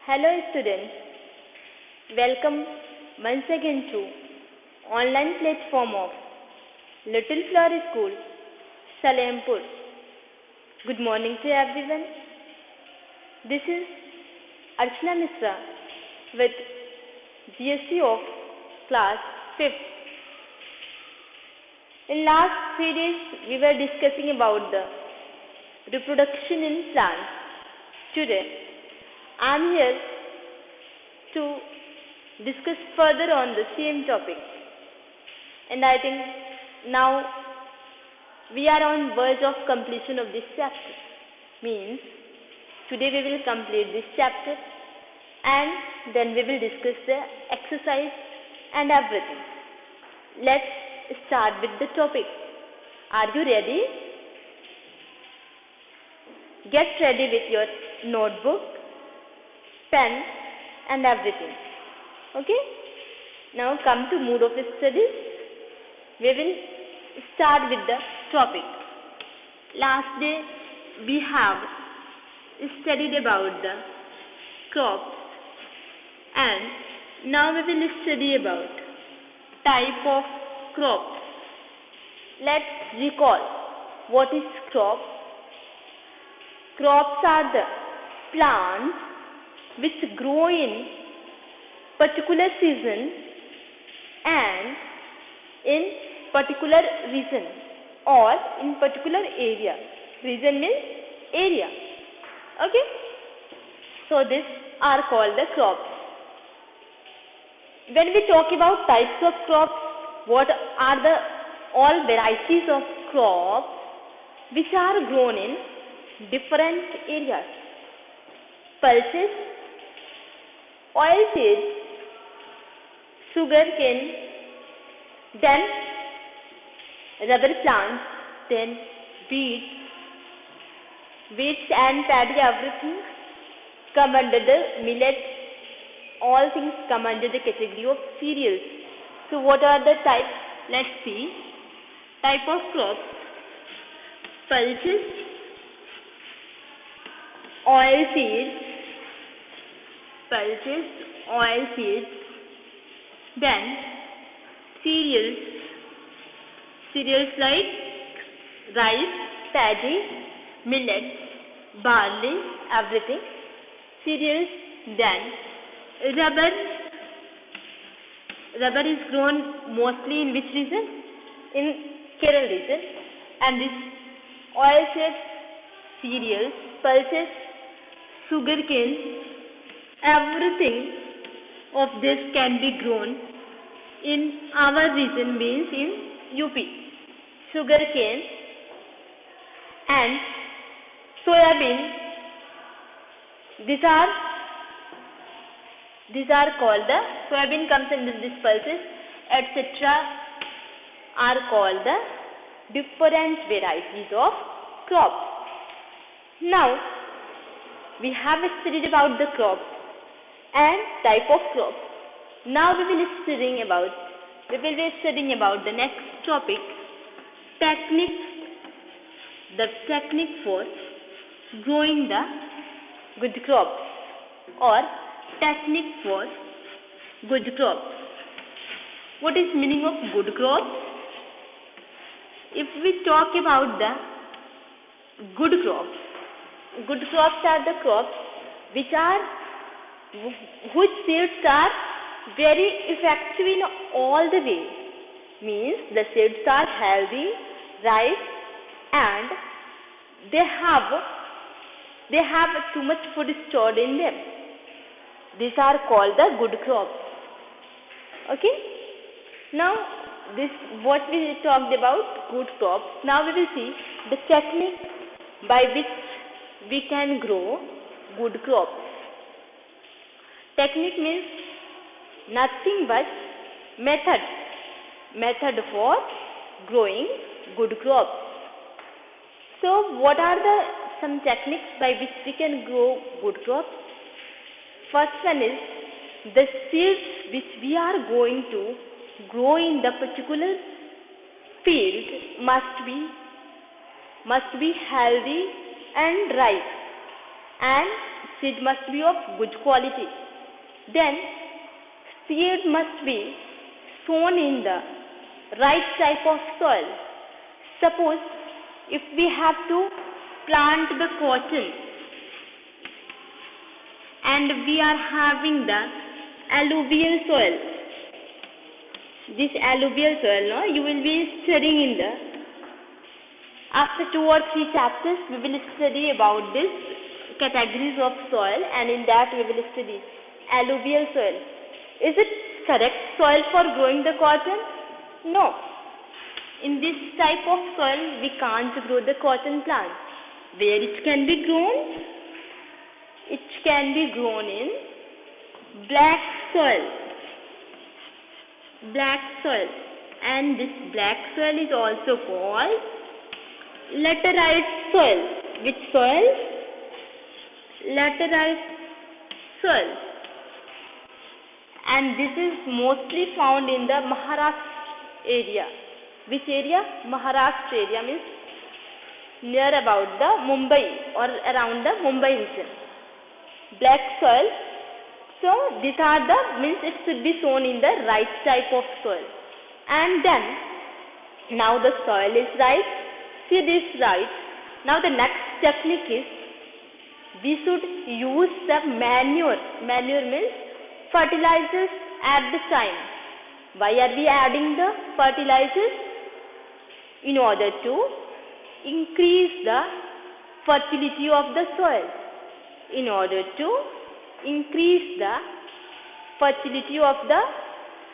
Hello students, welcome once again to online platform of Little Flower School, Salempur. Good morning to everyone. This is Archana Misra with GST of class 5th. In last 3 days, we were discussing about the reproduction in plants. Today, I am here to discuss further on the same topic. And I think now we are on verge of completion of this chapter. Means today we will complete this chapter and then we will discuss the exercise and everything. Let's start with the topic. Are you ready? Get ready with your notebook, pen and everything. Okay? Now come to mood of studies. We will start with the topic. Last day we have studied about the crops and now we will study about type of crops. Let's recall what is crop. Crops are the plants which grow in particular season and in particular region or in particular area. Region means area. Okay? So these are called the crops. When we talk about types of crops, what are the all varieties of crops which are grown in different areas? Pulses, oilseeds, sugarcane, then rubber plants, then wheat and paddy, everything come under the millet. All things come under the category of cereals. So what are the types? Let's see. Type of crops: pulses, oilseeds, then cereals like rice, paddy, millet, barley, everything. Cereals, then rubber is grown mostly in which region? In Kerala region. And this oilseeds, cereals, pulses, sugarcane, everything of this can be grown in our region, means in UP. Sugarcane and soybean, these are called the soybean comes under these pulses, etc. are called the different varieties of crops. Now we have studied about the crops and type of crops. Now we will be studying about the next topic, techniques. The technique for growing the good crops or technique for good crops. What is meaning of good crops? If we talk about the good crops are the crops whose seeds are very effective in all the ways. Means the seeds are healthy, right, and they have too much food stored in them. These are called the good crops. Okay? Now this what we talked about good crops. Now we will see the technique by which we can grow good crops. Technique means nothing but method for growing good crops. So what are some techniques by which we can grow good crops? First one is the seeds which we are going to grow in the particular field must be healthy and ripe, and seed must be of good quality. Then seed must be sown in the right type of soil. Suppose if we have to plant the cotton and we are having the alluvial soil, this alluvial soil, no, you will be studying in the after 2 or 3 chapters we will study about this categories of soil, and in that we will study alluvial soil. Is it correct soil for growing the cotton? No. In this type of soil we can't grow the cotton plant. Where it can be grown? It can be grown in black soil. Black soil. And this black soil is also called laterite soil. Which soil? Laterite soil. And this is mostly found in the Maharashtra area. Which area? Maharashtra area, means near about the Mumbai or around the Mumbai region. Black soil. So these are the, means it should be sown in the right type of soil. And then now the soil is right, seed is right. Now the next technique is we should use the manure. Manure means fertilizers at the time. Why are we adding the fertilizers? In order to increase the fertility of the soil. In order to increase the fertility of the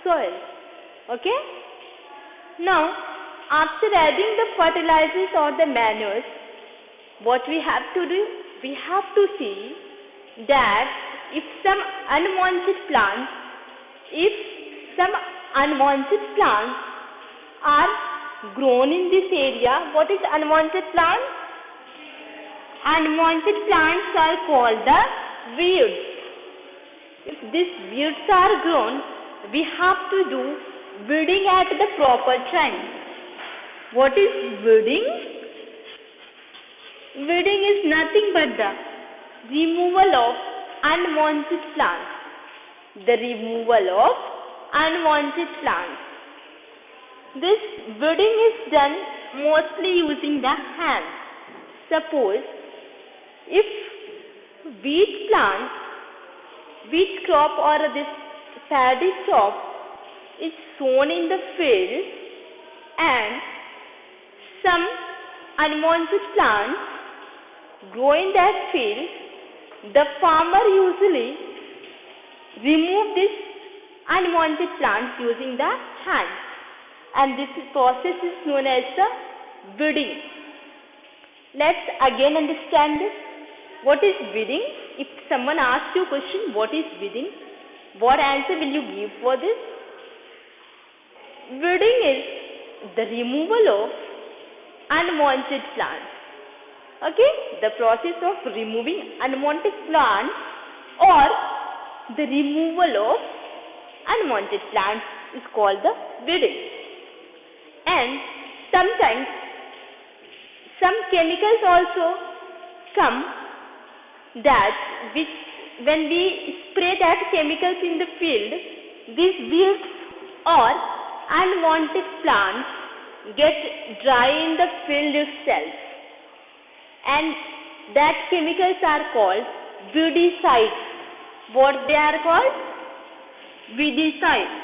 soil. Okay? Now, after adding the fertilizers or the manures, what we have to do? We have to see that if some unwanted plants are grown in this area. What is unwanted plants? Unwanted plants are called the weeds. If these weeds are grown, we have to do weeding at the proper time. What is weeding? Weeding is nothing but the removal of unwanted plants. The removal of unwanted plants. This weeding is done mostly using the hand. Suppose if wheat plant, wheat crop or this paddy crop is sown in the field and some unwanted plants grow in that field, the farmer usually remove this unwanted plants using the hand, and this process is known as the weeding. Let's again understand this. What is weeding? If someone asks you a question, what is weeding? What answer will you give for this? Weeding is the removal of unwanted plants. Okay? The process of removing unwanted plants or the removal of unwanted plants is called the weeding. And sometimes some chemicals also come that which when we spray that chemicals in the field, these weeds or unwanted plants get dry in the field itself, and that chemicals are called weedicides. What they are called? Weedicides.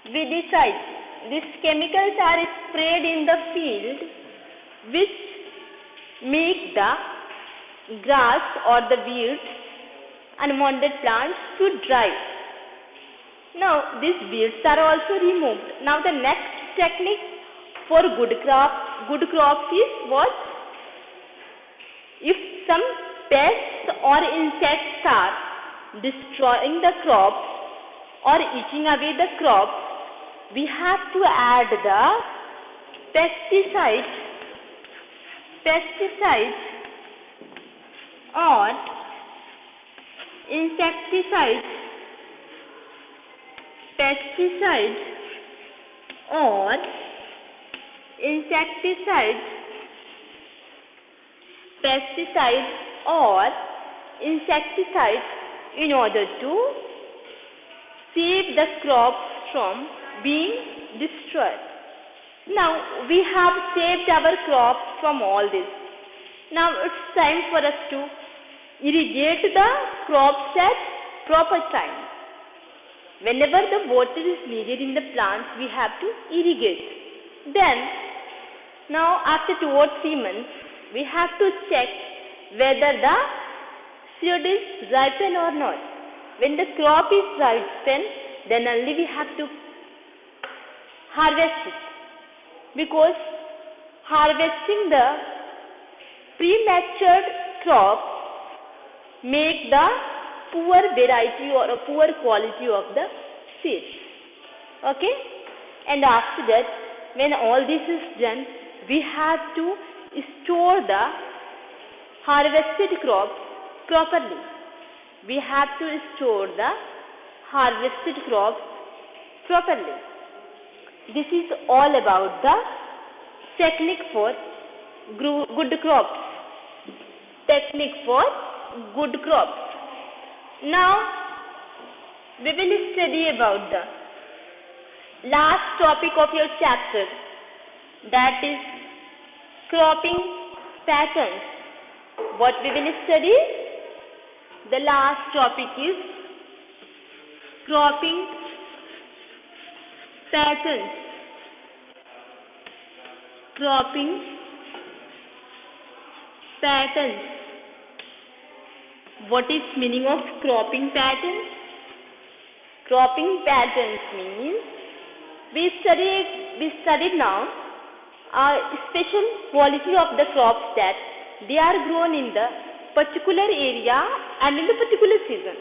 Weedicides. These chemicals are sprayed in the field which make the grass or the weeds, unwanted plants to dry. Now these weeds are also removed. Now the next technique for good crops is what? If some pests or insects are destroying the crops or eating away the crops, we have to add the pesticides or insecticides, pesticides or insecticides, pesticides or insecticides in order to save the crops from being destroyed. Now we have saved our crops from all this. Now it's time for us to irrigate the crops at proper time. Whenever the water is needed in the plants, we have to irrigate. Then, now after 2 or 3 months, we have to check whether the seed is ripened or not. When the crop is ripened, then only we have to harvest it. Because harvesting the prematured crop make the poor variety or a poor quality of the seeds. Okay? And after that, when all this is done, we have to store the harvested crops properly. We have to store the harvested crops properly. This is all about the technique for good crops. Technique for good crops. Now, we will study about the last topic of your chapter, that is cropping patterns. What we will study? The last topic is cropping patterns. Cropping patterns. What is meaning of cropping patterns? Cropping patterns means we studied now a special quality of the crops, that they are grown in the particular area and in the particular season.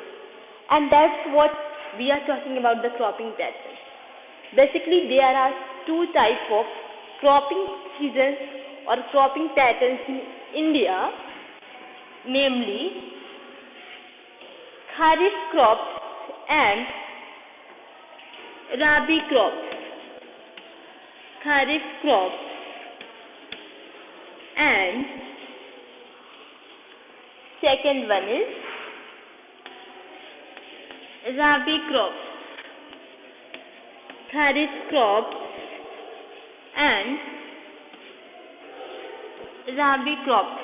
And that's what we are talking about, the cropping patterns. Basically, there are 2 types of cropping seasons or cropping patterns in India, namely Kharif crops and Rabi crops. Kharif crops and second one is Rabi crops. Kharif crops and Rabi crops.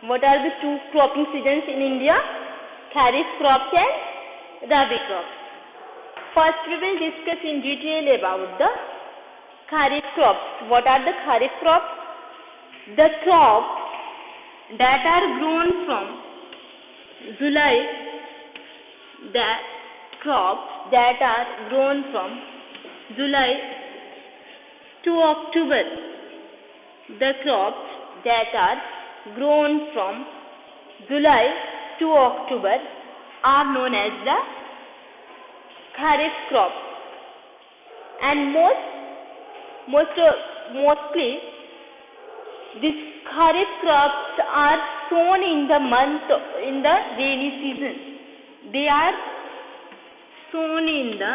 What are the 2 cropping seasons in India? Kharif crops and Rabi crops. First, we will discuss in detail about the Kharif crops. What are the Kharif crops? The crops that are grown from July, the crops that are grown from July to October. The crops that are grown from July to October are known as the Kharif crops. And mostly these Kharif crops are sown in the rainy season. They are sown in the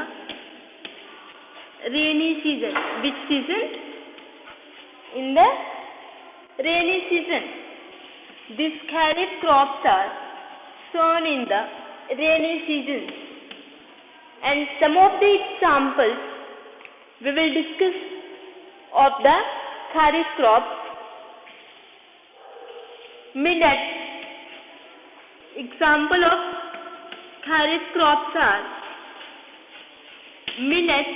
rainy season. Which season? In the rainy season. These Kharif crops are sown in the rainy season. And some of the examples we will discuss of the Kharif crops. Millet. Example of Kharif crops are millet,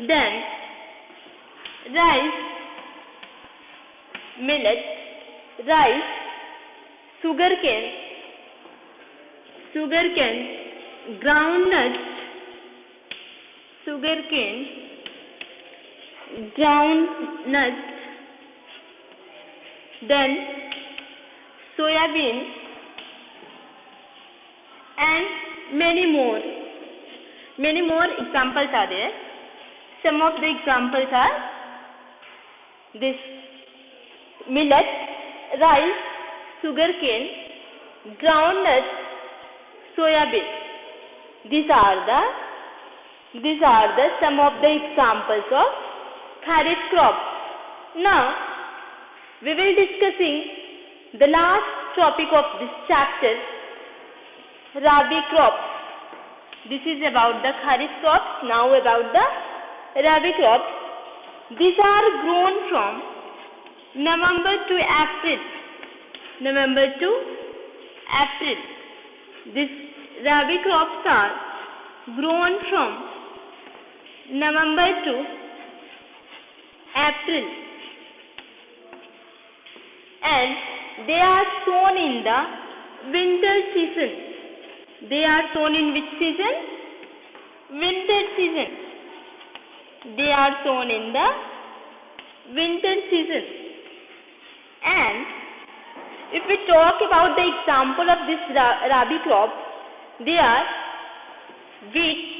then rice, millet, rice, sugarcane, groundnut, then soybean, and many more. Many more examples are there. Some of the examples are this: millet, rice, sugarcane, groundnut, soybean. These are the some of the examples of Kharif crops. Now, we will discussing the last topic of this chapter, Rabi crops. This is about the Kharif crops. Now about the Rabi crops. These are grown from November to April. November to April. These Rabi crops are grown from November to April, and they are sown in the winter season. They are sown in which season? Winter season. They are sown in the winter season. And if we talk about the example of this Rabi crop, they are wheat,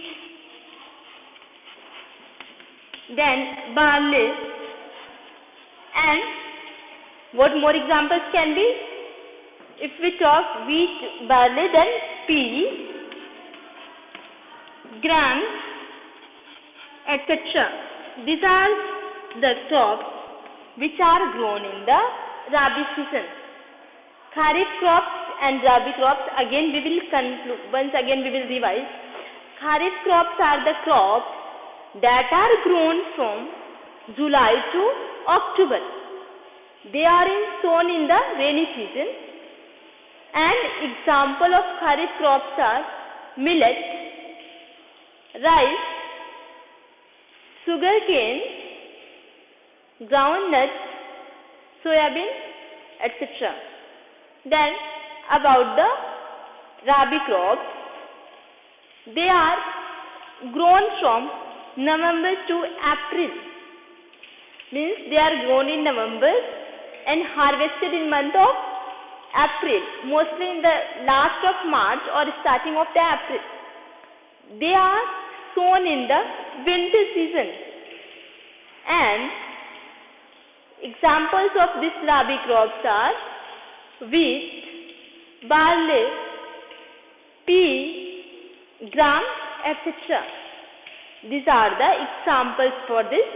then barley, and what more examples can be? If we talk wheat, barley, then pea, gram, etc. These are the crops which are grown in the Rabi season. Kharif crops and Rabi crops, again we will conclude, once again we will revise. Kharif crops are the crops that are grown from July to October. They are sown in the rainy season. And example of Kharif crops are millet, rice, sugarcane, groundnut, soybean, etc. Then about the Rabi crops, they are grown from November to April. Means they are grown in November and harvested in month of April, mostly in the last of March or starting of the April. They are sown in the winter season. And examples of this Rabi crops are wheat, barley, pea, gram, etc. These are the examples for this.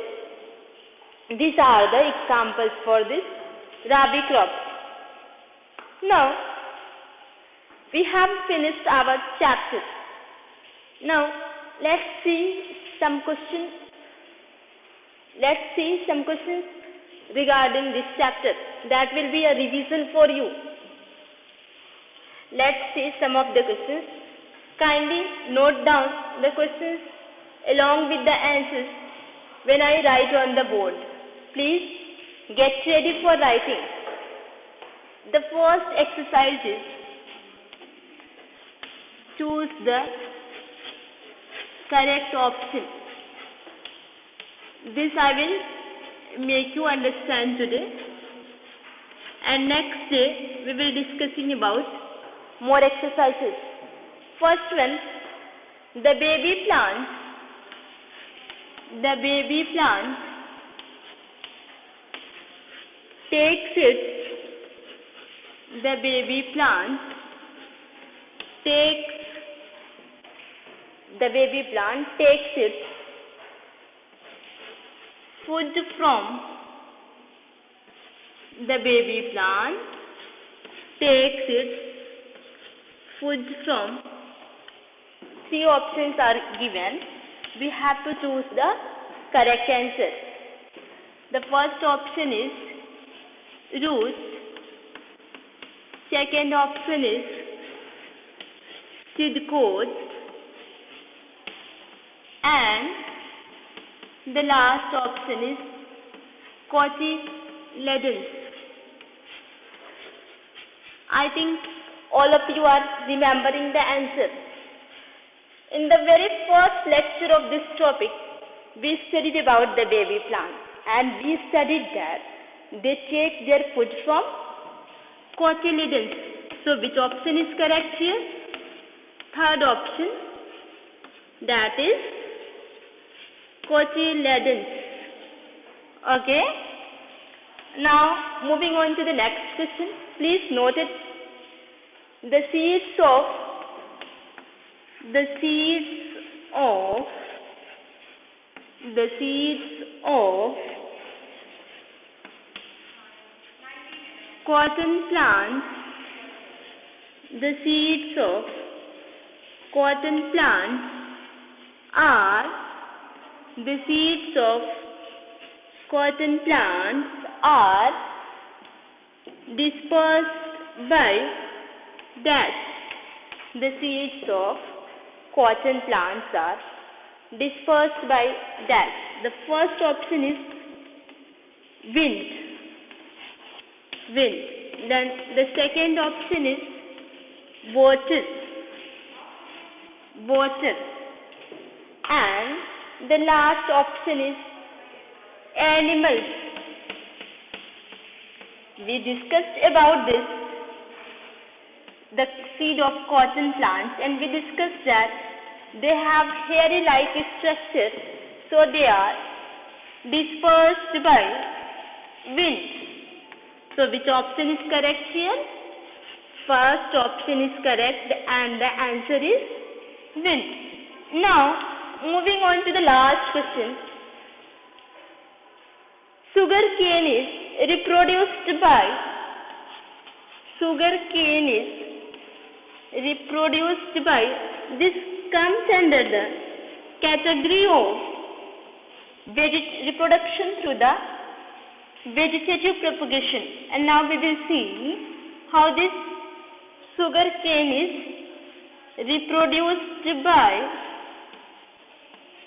These are the examples for this Rabi crops. Now, we have finished our chapter. Now, let's see some questions. Let's see some questions regarding this chapter. That will be a revision for you. Let's see some of the questions. Kindly note down the questions along with the answers when I write on the board. Please get ready for writing. The first exercise is choose the correct option. This I will make you understand today, and next day we will discussing about more exercises. First one, the baby plant. The baby plant takes its The baby plant takes its food from the baby plant takes its food from. Three options are given. We have to choose the correct answer. The first option is roots. Second option is seed codes, and the last option is cotyledons. I think all of you are remembering the answer. In the very first lecture of this topic, we studied about the baby plant, and we studied that they take their food from cotyledons. So which option is correct here? Third option, that is cotyledons. Okay. Now moving on to the next question. Please note it. The seeds of cotton plants, the seeds of cotton plants are, the seeds of cotton plants are dispersed by dash. The seeds of cotton plants are dispersed by dash. The first option is wind. Wind. Then the second option is water. Water. And the last option is animals. We discussed about this, the seed of cotton plants, and we discussed that they have hairy-like structure, so they are dispersed by wind. So which option is correct here? First option is correct and the answer is wind. Now moving on to the last question. Sugar cane is reproduced by this comes under the category of reproduction through the vegetative propagation. And now we will see how this sugar cane is reproduced by.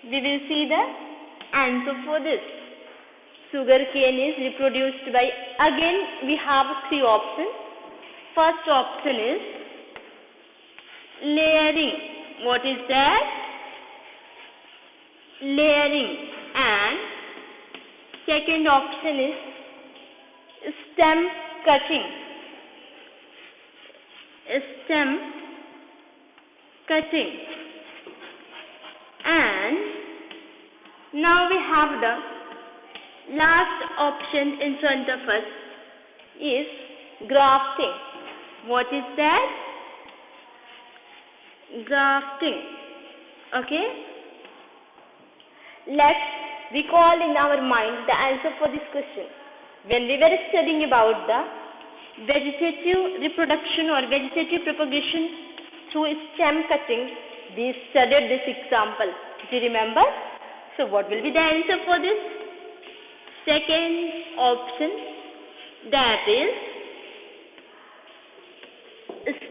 We will see the answer for this. Sugar cane is reproduced by, again we have three options. First option is layering. What is that? Layering. And second option is stem cutting. Stem cutting. And now we have the last option in front of us is grafting. What is that? Grafting. Okay? Let's recall in our mind the answer for this question. When we were studying about the vegetative reproduction or vegetative propagation through stem cutting, we studied this example. Do you remember? So what will be the answer for this? Second option, that is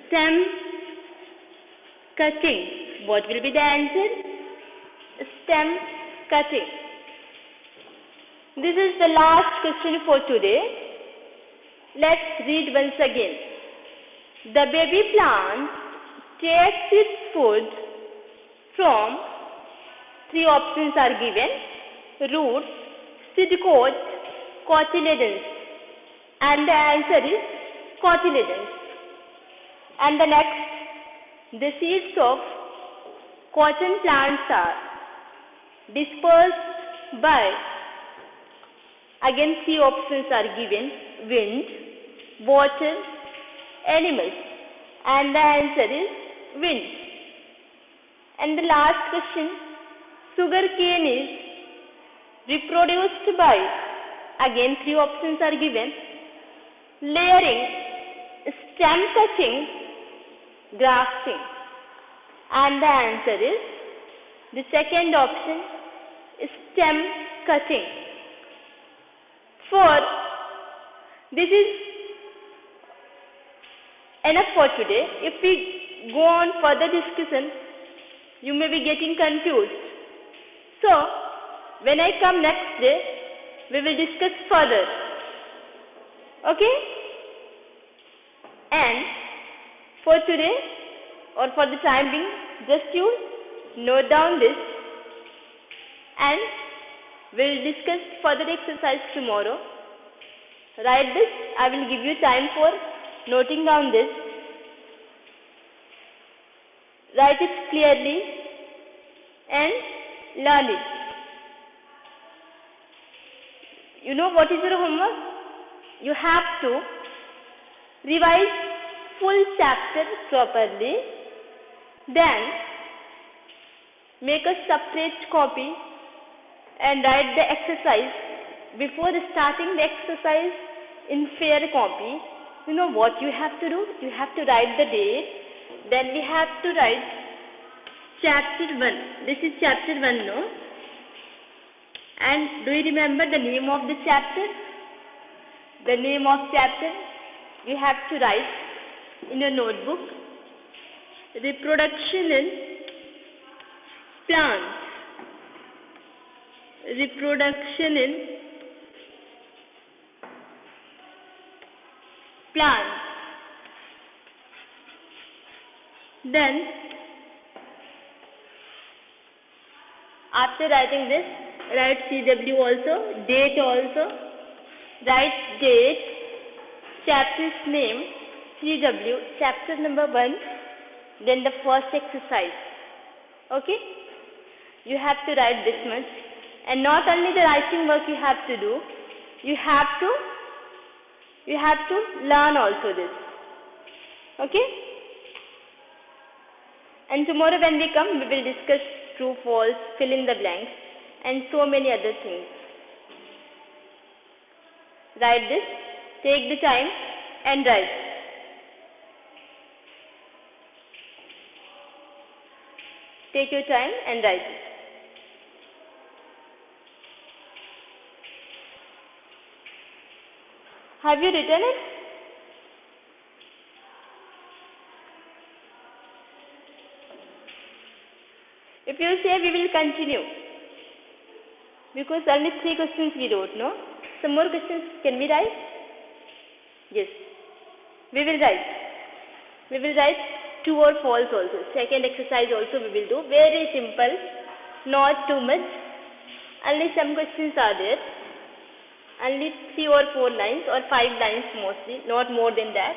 stem cutting. What will be the answer? Stem cutting. This is the last question for today. Let's read once again. The baby plant takes its food from, three options are given: roots, seed coat, cotyledons. And the answer is cotyledons. And the next, the seeds of cotton plants are dispersed by, again three options are given: wind, water, animals. And the answer is wind. And the last question, sugar cane is reproduced by, again three options are given: layering, stem cutting, grafting. And the answer is the second option, stem cutting. For this is enough for today. If we go on further discussion, you may be getting confused. So when I come next day, we will discuss further. Okay? And for today, or for the time being, just you note down this, and we'll discuss further exercise tomorrow. Write this. I will give you time for noting down this. Write it clearly and learn it. You know what is your homework? You have to revise full chapter properly, then make a separate copy and write the exercise. Before starting the exercise, in fair copy, you know what you have to do? You have to write the date. Then we have to write chapter 1. This is chapter 1, no? And do you remember the name of the chapter? The name of chapter you have to write in your notebook. Reproduction in plants. Reproduction in plants. Then, after writing this, write CW also, date also. Write date, chapter's name, CW, chapter number 1, then the first exercise. Okay? You have to write this much. And not only the writing work you have to do, you have to learn also this. Okay? And tomorrow when we come, we will discuss true, false, fill in the blanks, and so many other things. Write this, take the time and write. Take your time and write it. Have you written it? If you say, we will continue. Because only 3 questions we wrote, no? Some more questions can we write? Yes. We will write. We will write true or false also. Second exercise also we will do. Very simple. Not too much. Only some questions are there. Only 3 or 4 lines or 5 lines mostly. Not more than that.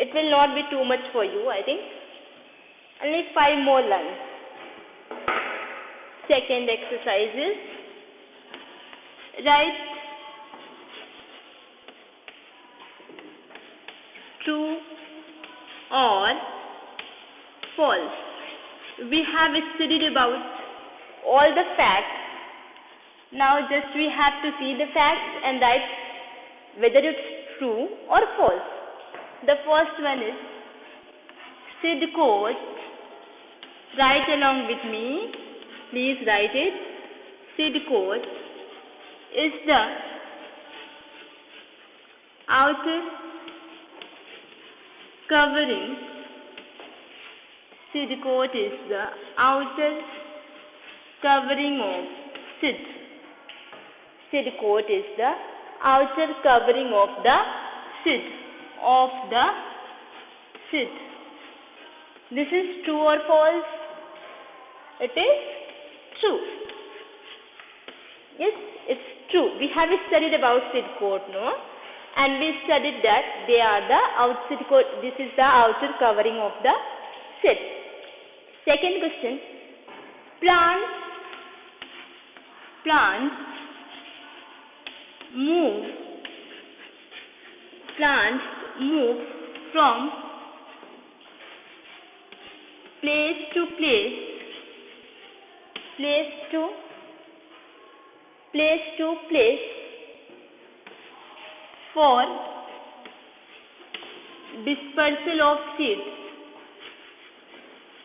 It will not be too much for you, I think. Only 5 more lines. Second exercise is write true or false. We have studied about all the facts. Now just we have to see the facts and write whether it's true or false. The first one is Sid quote. Write along with me. Please write it. Sid quote is the outer covering. Sid coat is the outer covering of Sid. Sid coat is the outer covering of the Sid. Of the Sid. This is true or false? It is true. Yes, it's true. We have studied about Sid coat, no? And we studied that they are the outside coat. This is the outer covering of the Sid. Second question. Plants move from place to place for dispersal of seeds.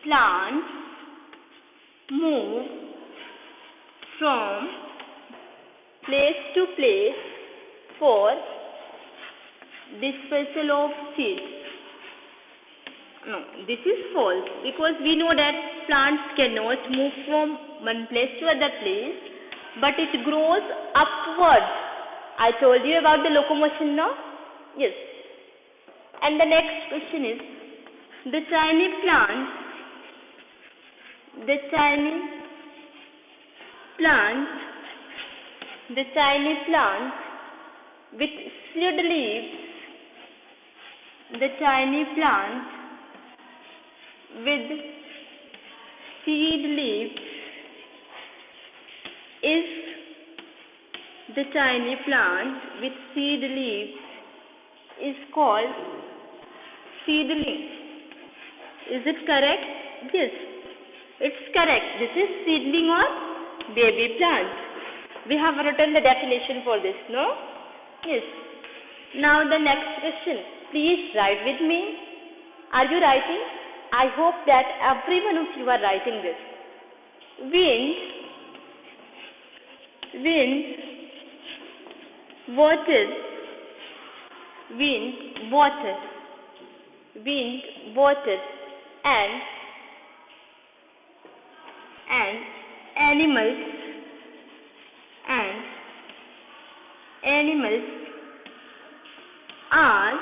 Plants move from place to place for dispersal of seeds. No, this is false because we know that plants cannot move from one place to other place, but it grows upwards. I told you about the locomotion now? Yes. And the next question is, the tiny plants with seed leaves, the tiny plants with seed leaves is the tiny plant with seed leaves is called seedling. Is it correct? Yes, it's correct. This is seedling or baby plant. We have written the definition for this, no? Yes. Now the next question. Please write with me. Are you writing? I hope that every one of you are writing this. Wind, water, wind, water, wind, water, and animals, are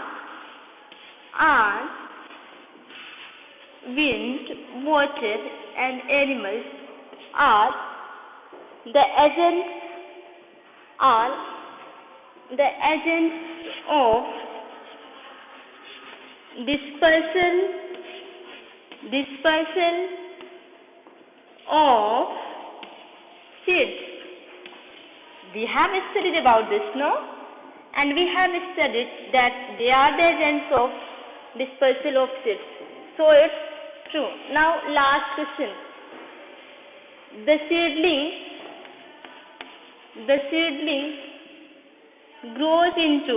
wind, water, and animals are the agents of dispersal of seeds. We have studied about this, no? And we have studied that they are the agents of dispersal of seeds. So it's true. Now last question. The seedling grows into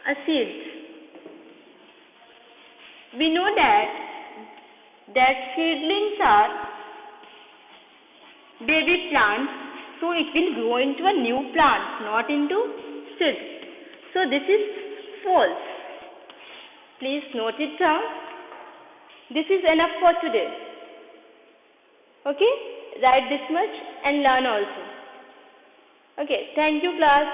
a seed. We know that seedlings are baby plants, so it will grow into a new plant, not into seed. So this is false. Please note it down. This is enough for today. Okay? Write this much and learn also. Okay, thank you class.